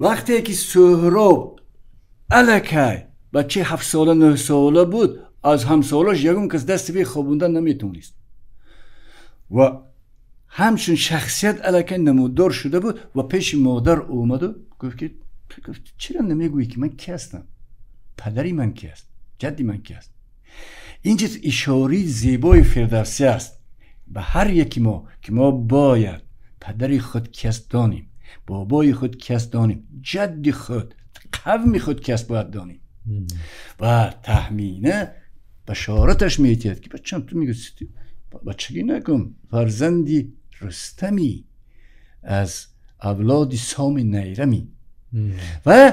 وقتی که سهراب الکی بچه 7 ساله 9 ساله بود، از همسالاش یکم کس دست به خوابوندن نمیتونست و همچون شخصیت الکی نمودار شده بود و پیش مادر اومد و گفت که چرا نمیگویی که من کی هستم؟ پدری من کی است؟ جدی من کی است؟ اینجا اشاره زیبای فردوسی است به هر یکی ما که ما باید پدری خود کی است دانیم، بابای خود کی است دانیم، جد خود، قوم خود کی است باید دانیم. و تهمینه بشارتش میتید که بچم تو میگوی بچگی نکن، فرزندی رستمی از اولاد سام نیرمی و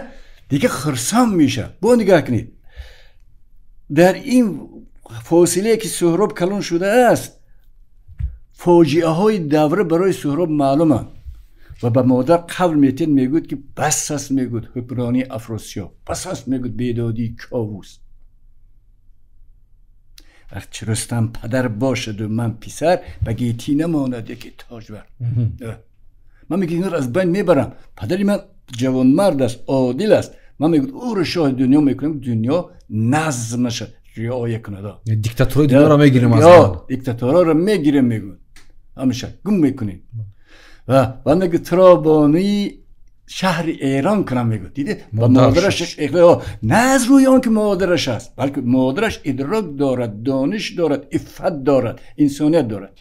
دیگه خرسان میشه. با نگاه کنید در این فاصله که سهراب کلان شده است، فاجعه های دوره برای سهراب معلومه و به مادر قبل میتید میگود که بس است، میگود حکمرانی افراسیاب، بس است میگود بیدادی کاووس. وقتی رستم پدر باشد و من پسر، بگی تی نماند یکی تاجور. من میگم این رو از بین میبرم، پدری من جوان مرد است، عادل است، من میگم او رو شاه دنیا میکنم، دنیا نظمش رعایت کنه. دیکتاتوری دنیا رو میگیریم، یا دیکتاتورا رو میگیریم میگن همیشه گم میکنیم و میگه ترابانی شهر ایران کنم میگه. دیده با مادرش نه از روی آن که مادرش است، بلکه مادرش ادراک دارد، دانش دارد، عفت دارد، انسانیت دارد.